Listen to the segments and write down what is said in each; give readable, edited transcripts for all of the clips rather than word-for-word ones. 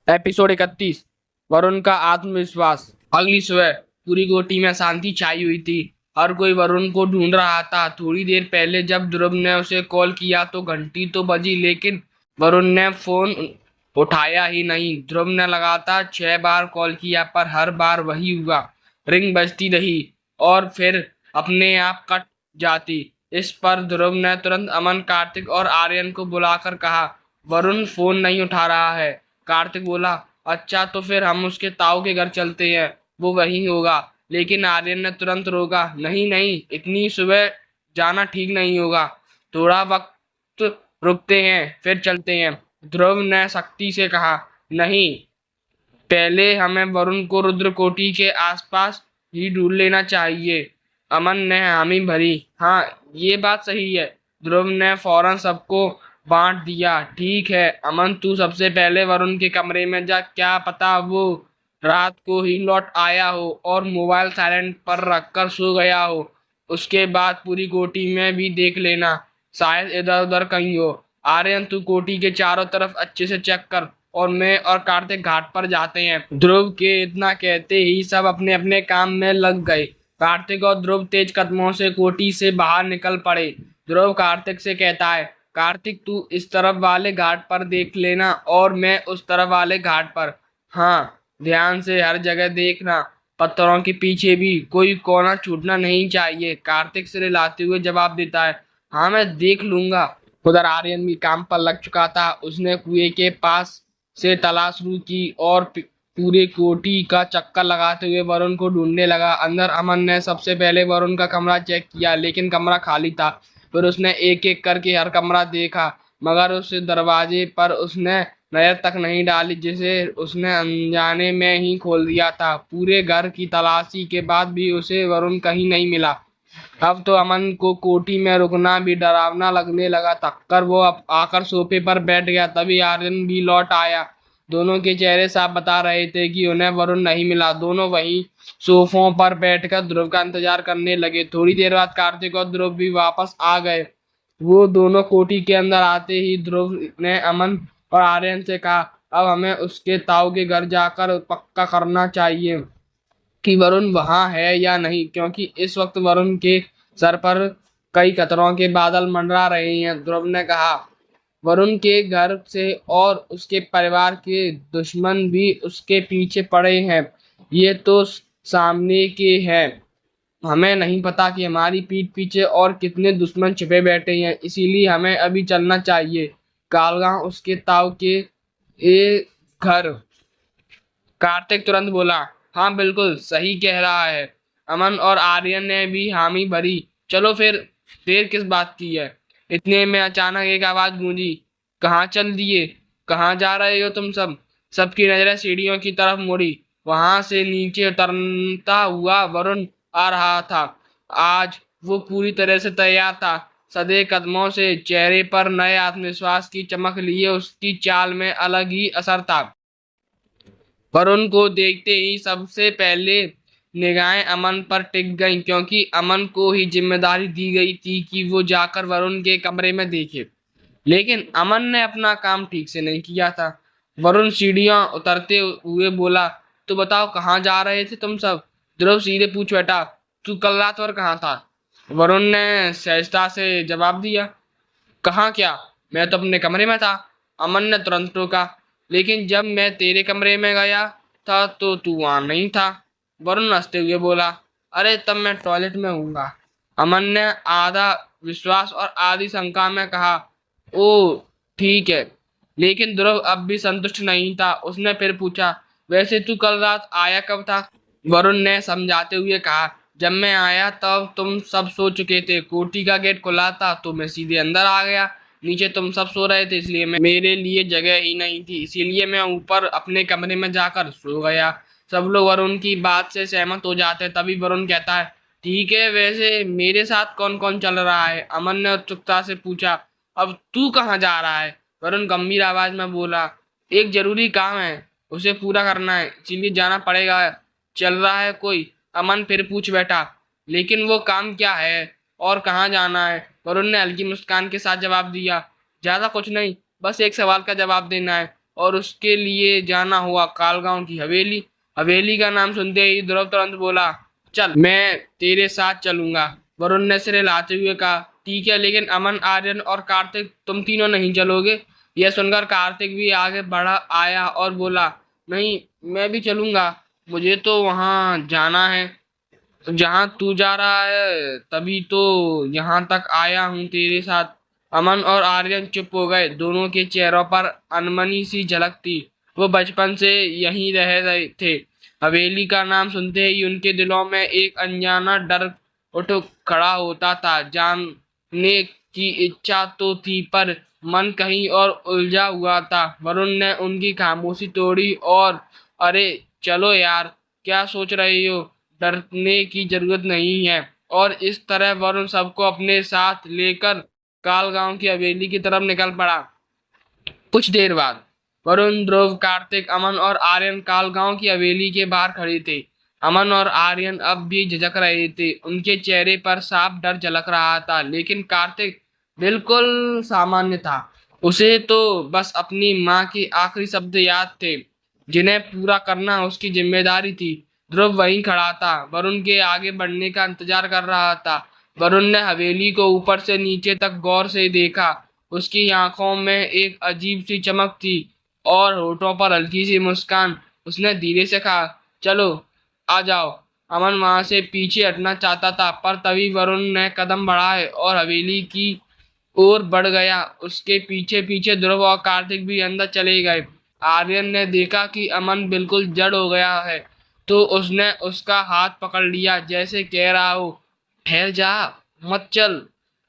Episode 31। Varun का आत्मविश्वास। अगली सुबह पूरी कोठी में शांति छाई हुई थी। हर कोई वरुण को ढूंढ रहा था। थोड़ी देर पहले जब ध्रुव ने उसे कॉल किया तो घंटी तो बजी, लेकिन वरुण ने फोन उठाया ही नहीं। ध्रुव ने लगातार 6 बार कॉल किया, पर हर बार वही हुआ। रिंग बजती रही और फिर अपने आप कट जाती। इस पर ध्रुव ने तुरंत अमन, कार्तिक और आर्यन को बुलाकर कहा, वरुण फोन नहीं उठा रहा है। कार्तिक बोला, अच्छा तो फिर हम उसके ताऊ के घर चलते हैं, वो वहीं होगा। लेकिन आर्यन ने तुरंत रोका, नहीं नहीं, इतनी सुबह जाना ठीक नहीं होगा, थोड़ा वक्त रुकते हैं फिर चलते हैं। ध्रुव ने सख्ती से कहा, नहीं, पहले हमें वरुण को रुद्रकोटि के आसपास ही ढूंढ लेना चाहिए। अमन ने हामी भरी, हाँ ये बात सही है। ध्रुव ने फौरन सबको बांट दिया, ठीक है अमन, तू सबसे पहले वरुण के कमरे में जा, क्या पता वो रात को ही लौट आया हो और मोबाइल साइलेंट पर रखकर सो गया हो। उसके बाद पूरी कोठी में भी देख लेना, शायद इधर उधर कहीं हो। आर्यन, तू कोठी के चारों तरफ अच्छे से चेक कर और मैं और कार्तिक घाट पर जाते हैं। ध्रुव के इतना कहते ही सब अपने अपने काम में लग गए। कार्तिक और ध्रुव तेज कदमों से कोठी से बाहर निकल पड़े। ध्रुव कार्तिक से कहता है, कार्तिक तू इस तरफ वाले घाट पर देख लेना और मैं उस तरफ वाले घाट पर। हाँ, ध्यान से हर जगह देखना, पत्थरों के पीछे भी कोई कोना छूटना नहीं चाहिए। कार्तिक सिर हिलाते हुए जवाब देता है, हाँ मैं देख लूंगा। उधर आर्यन भी काम पर लग चुका था। उसने कुएं के पास से तलाश शुरू की और पूरे कोठी का चक्कर लगाते हुए वरुण को ढूंढने लगा। अंदर अमन ने सबसे पहले वरुण का कमरा चेक किया, लेकिन कमरा खाली था। फिर उसने एक एक करके हर कमरा देखा, मगर उस दरवाजे पर उसने नजर तक नहीं डाली, जिसे उसने अनजाने में ही खोल दिया था। पूरे घर की तलाशी के बाद भी उसे वरुण कहीं नहीं मिला। अब तो अमन को कोठी में रुकना भी डरावना लगने लगा। थककर वो आकर सोफे पर बैठ गया। तभी आर्यन भी लौट आया। दोनों के चेहरे साफ बता रहे थे कि उन्हें वरुण नहीं मिला। दोनों वहीं सोफों पर बैठकर ध्रुव का इंतजार करने लगे। थोड़ी देर बाद कार्तिक और ध्रुव भी वापस आ गए। वो दोनों कोठी के अंदर आते ही ध्रुव ने अमन और आर्यन से कहा, अब हमें उसके ताऊ के घर जाकर पक्का करना चाहिए कि वरुण वहां है या नहीं, क्योंकि इस वक्त वरुण के सर पर कई खतरों के बादल मंडरा रहे हैं। ध्रुव ने कहा, वरुण के घर से और उसके परिवार के दुश्मन भी उसके पीछे पड़े हैं। ये तो सामने के हैं, हमें नहीं पता कि हमारी पीठ पीछे और कितने दुश्मन छिपे बैठे हैं, इसीलिए हमें अभी चलना चाहिए। कालगांव उसके ताऊ के घर। कार्तिक तुरंत बोला, हाँ बिल्कुल सही कह रहा है। अमन और आर्यन ने भी हामी भरी, चलो फिर, देर किस बात की है। इतने में अचानक एक आवाज गूंजी, कहाँ चल दिए, कहाँ जा रहे हो तुम सब। सबकी नजरें सीढ़ियों की तरफ मुड़ी। वहां से नीचे उतरता हुआ वरुण आ रहा था। आज वो पूरी तरह से तैयार था। सधे कदमों से, चेहरे पर नए आत्मविश्वास की चमक लिए उसकी चाल में अलग ही असर था। वरुण को देखते ही सबसे पहले निगाहें अमन पर टिक गईं, क्योंकि अमन को ही जिम्मेदारी दी गई थी कि वो जाकर वरुण के कमरे में देखे। लेकिन अमन ने अपना काम ठीक से नहीं किया था। वरुण सीढ़ियां उतरते हुए बोला, तो बताओ कहाँ जा रहे थे तुम सब। ध्रुव सीधे पूछ बैठा, तू कल रात भर कहाँ था। वरुण ने सहजता से जवाब दिया, कहाँ क्या, मैं तो अपने कमरे में था। अमन ने तुरंत टोका, लेकिन जब मैं तेरे कमरे में गया था तो तू वहां नहीं था। वरुण हंसते हुए बोला, अरे तब मैं टॉयलेट में हूँगा। अमन ने आधा विश्वास और आधी शंका में कहा, ओ ठीक है। लेकिन ध्रुव अब भी संतुष्ट नहीं था। उसने फिर पूछा, वैसे तू कल रात आया कब था। वरुण ने समझाते हुए कहा, जब मैं आया तब तुम सब सो चुके थे, कोठी का गेट खुला था तो मैं सीधे अंदर आ गया। नीचे तुम सब सो रहे थे, इसलिए मेरे लिए जगह ही नहीं थी, इसीलिए मैं ऊपर अपने कमरे में जाकर सो गया। सब लोग वरुण की बात से सहमत हो जाते हैं। तभी वरुण कहता है, ठीक है, वैसे मेरे साथ कौन कौन चल रहा है। अमन ने उत्सुकता से पूछा, अब तू कहाँ जा रहा है। वरुण गंभीर आवाज में बोला, एक जरूरी काम है, उसे पूरा करना है, इसीलिए जाना पड़ेगा। चल रहा है कोई। अमन फिर पूछ बैठा, लेकिन वो काम क्या है और कहाँ जाना है। वरुण ने हल्की मुस्कान के साथ जवाब दिया, ज्यादा कुछ नहीं, बस एक सवाल का जवाब देना है और उसके लिए जाना हुआ कालगांव की हवेली। हवेली का नाम सुनते ही ध्रुव तुरंत बोला, चल मैं तेरे साथ चलूंगा। वरुण ने सिर हिलाते हुए कहा, ठीक है, लेकिन अमन, आर्यन और कार्तिक, तुम तीनों नहीं चलोगे? यह सुनकर कार्तिक भी आगे बढ़ा आया और बोला, नहीं, मैं भी चलूंगा। मुझे तो वहां जाना है जहां तू जा रहा है, तभी तो यहाँ तक आया हूँ तेरे साथ। अमन और आर्यन चुप हो गए। दोनों के चेहरों पर अनमनी सी झलक थी। वो बचपन से यहीं रह रहे थे। हवेली का नाम सुनते ही उनके दिलों में एक अनजाना डर उठ खड़ा होता था। जानने की इच्छा तो थी, पर मन कहीं और उलझा हुआ था। वरुण ने उनकी खामोशी तोड़ी और, अरे चलो यार, क्या सोच रहे हो? डरने की जरूरत नहीं है। और इस तरह वरुण सबको अपने साथ लेकर कालगांव की हवेली की तरफ निकल पड़ा। कुछ देर बाद वरुण, ध्रुव, कार्तिक, अमन और आर्यन कालगांव की हवेली के बाहर खड़े थे। अमन और आर्यन अब भी झिझक रहे थे। उनके चेहरे पर साफ डर झलक रहा था, लेकिन कार्तिक बिल्कुल सामान्य था। उसे तो बस अपनी माँ के आखिरी शब्द याद थे, जिन्हें पूरा करना उसकी जिम्मेदारी थी। ध्रुव वहीं खड़ा था, वरुण के आगे बढ़ने का इंतजार कर रहा था। वरुण ने हवेली को ऊपर से नीचे तक गौर से देखा। उसकी आंखों में एक अजीब सी चमक थी और होठों पर हल्की सी मुस्कान। उसने धीरे से कहा, चलो आ जाओ। अमन वहां से पीछे हटना चाहता था, पर तभी वरुण ने कदम बढ़ाए और हवेली की ओर बढ़ गया। उसके पीछे पीछे ध्रुव और कार्तिक भी अंदर चले गए। आर्यन ने देखा कि अमन बिल्कुल जड़ हो गया है, तो उसने उसका हाथ पकड़ लिया, जैसे कह रहा हो, ठहर जा, मत चल।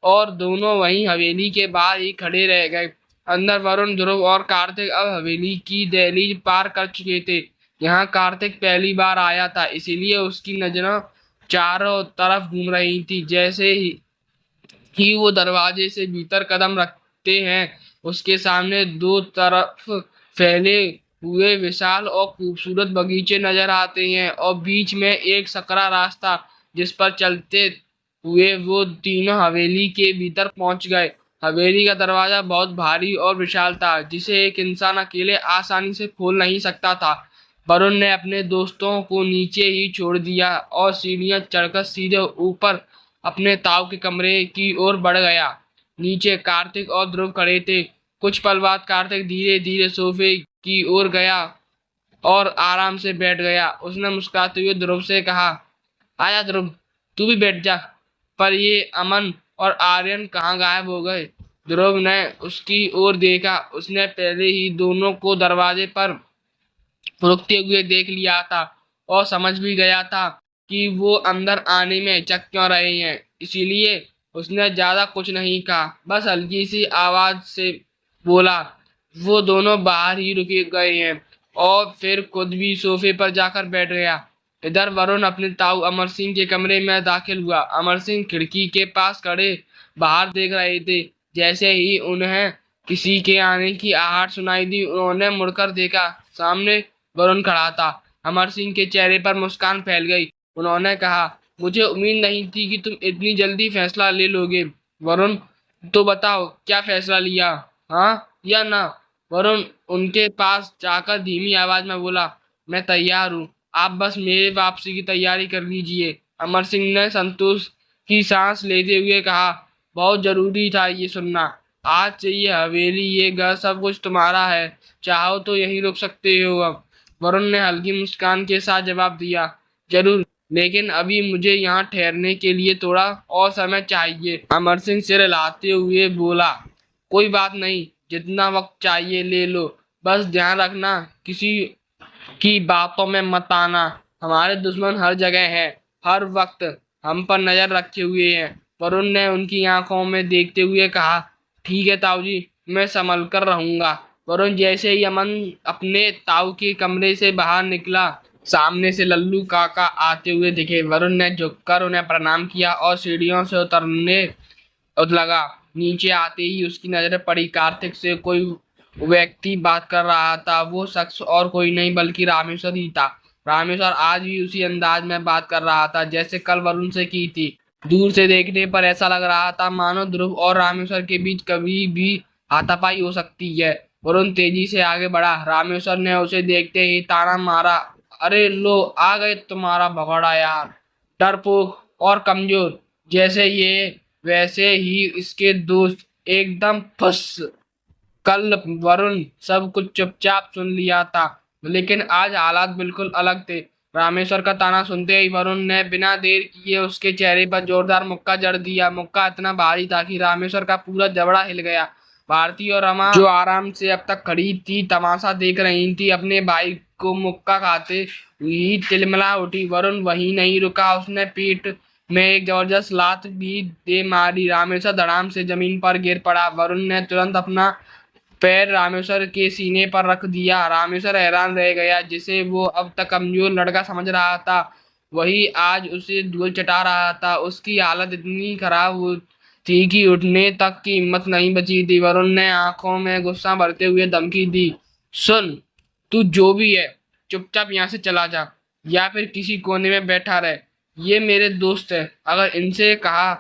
और दोनों वहीं हवेली के बाहर ही खड़े रह गए। अंदर वरुण, ध्रुव और कार्तिक अब हवेली की दहलीज पार कर चुके थे। यहाँ कार्तिक पहली बार आया था, इसीलिए उसकी नजरें चारों तरफ घूम रही थी। जैसे ही वो दरवाजे से भीतर कदम रखते हैं, उसके सामने दो तरफ फैले हुए विशाल और खूबसूरत बगीचे नजर आते हैं और बीच में एक सकरा रास्ता, जिस पर चलते हुए वो तीनों हवेली के भीतर पहुंच गए। हवेली का दरवाजा बहुत भारी और विशाल था, जिसे एक इंसान अकेले आसानी से खोल नहीं सकता था। वरुण ने अपने दोस्तों को नीचे ही छोड़ दिया और सीढ़ियां चढ़कर सीधे ऊपर अपने ताऊ के कमरे की ओर बढ़ गया। नीचे कार्तिक और ध्रुव खड़े थे। कुछ पल बाद कार्तिक धीरे धीरे सोफे की ओर गया और आराम से बैठ गया। उसने मुस्कुराते हुए ध्रुव से कहा, आया ध्रुव, तू भी बैठ जा। पर ये अमन और आर्यन कहाँ गायब हो गए? ध्रुव ने उसकी ओर देखा। उसने पहले ही दोनों को दरवाजे पर रुकते हुए देख लिया था और समझ भी गया था कि वो अंदर आने में हिचक क्यों रहे हैं। इसीलिए उसने ज्यादा कुछ नहीं कहा, बस हल्की सी आवाज से बोला, वो दोनों बाहर ही रुके गए हैं, और फिर खुद भी सोफे पर जाकर बैठ गया। इधर वरुण अपने ताऊ अमर सिंह के कमरे में दाखिल हुआ। अमर सिंह खिड़की के पास खड़े बाहर देख रहे थे। जैसे ही उन्हें किसी के आने की आहट सुनाई दी, उन्होंने मुड़कर देखा। सामने वरुण खड़ा था। अमर सिंह के चेहरे पर मुस्कान फैल गई। उन्होंने कहा, मुझे उम्मीद नहीं थी कि तुम इतनी जल्दी फैसला ले लोगे। वरुण, तो बताओ, क्या फैसला लिया, हाँ या ना? वरुण उनके पास जाकर धीमी आवाज में बोला, मैं तैयार हूँ, आप बस मेरे वापसी की तैयारी कर लीजिए। अमर सिंह ने संतोष की सांस लेते हुए कहा, बहुत जरूरी था ये सुनना। आज से ये हवेली, ये घर, सब कुछ तुम्हारा है। चाहो तो यहीं रुक सकते हो अब। वरुण ने हल्की मुस्कान के साथ जवाब दिया, जरूर, लेकिन अभी मुझे यहाँ ठहरने के लिए थोड़ा और समय चाहिए। अमर सिंह सिर हिलाते हुए बोला, कोई बात नहीं, जितना वक्त चाहिए ले लो। बस ध्यान रखना, किसी की बातों में मत आना। हमारे दुश्मन हर जगह हैं, हर वक्त हम पर नजर रखे हुए हैं। वरुण ने उनकी आंखों में देखते हुए कहा, ठीक है ताऊ जी, मैं संभल कर रहूंगा। वरुण जैसे ही अमन अपने ताऊ के कमरे से बाहर निकला, सामने से लल्लू काका आते हुए दिखे। वरुण ने झुककर उन्हें प्रणाम किया और सीढ़ियों से उतरने लगा। नीचे आते ही उसकी नजर पड़ी कार्तिक से। कोई व्यक्ति बात कर रहा था। वो शख्स और कोई नहीं बल्कि रामेश्वर ही था। रामेश्वर आज भी उसी अंदाज में बात कर रहा था जैसे कल वरुण से की थी। दूर से देखने पर ऐसा लग रहा था मानो ध्रुव और रामेश्वर के बीच कभी भी हाथापाई हो सकती है। वरुण तेजी से आगे बढ़ा। रामेश्वर ने उसे देखते ही ताना मारा, अरे लो आ गए तुम्हारा भगोड़ा यार, डरपोक और कमजोर। जैसे ये वैसे ही इसके दोस्त एकदम फस। कल वरुण सब कुछ चुपचाप सुन लिया था, लेकिन आज हालात बिल्कुल अलग थे। रामेश्वर का ताना सुनते ही वरुण ने बिना देर किए उसके चेहरे पर जोरदार मुक्का जड़ दिया। मुक्का इतना भारी था कि रामेश्वर का पूरा जबड़ा हिल गया। भारती और रमा जो आराम से अब तक खड़ी थी तमाशा देख रही थी, अपने भाई को मुक्का खाते हुई तिलमिला उठी। वरुण वहीं नहीं रुका, उसने पीठ में एक जबरदस्त लात भी दे मारी। रामेश्वर धड़ाम से जमीन पर गिर पड़ा। वरुण ने तुरंत अपना पैर रामेश्वर के सीने पर रख दिया। रामेश्वर हैरान रह गया, जिसे वो अब तक कमजोर लड़का समझ रहा था वही आज उसे धूल चटा रहा था। उसकी हालत इतनी खराब थी कि उठने तक की हिम्मत नहीं बची थी। वरुण ने आंखों में गुस्सा भरते हुए धमकी दी, सुन, तू जो भी है चुपचाप यहाँ से चला जा या फिर किसी कोने में बैठा रहे। ये मेरे दोस्त है, अगर इनसे कहा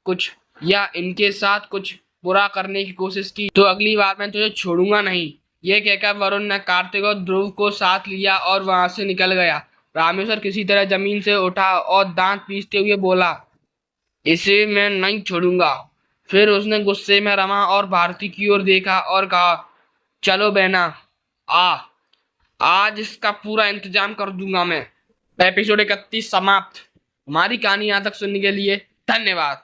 कुछ या इनके साथ कुछ बुरा करने की कोशिश की तो अगली बार मैं तुझे छोड़ूंगा नहीं। ये कहकर वरुण ने कार्तिक और ध्रुव को साथ लिया और वहां से निकल गया। रामेश्वर किसी तरह जमीन से उठा और दांत पीसते हुए बोला, इसे मैं नहीं छोड़ूंगा। फिर उसने गुस्से में रमा और भारती की ओर देखा और कहा, चलो बहना, आ आज इसका पूरा इंतजाम कर दूंगा मैं। एपिसोड 31 समाप्त। हमारी कहानी यहाँ तक सुनने के लिए धन्यवाद।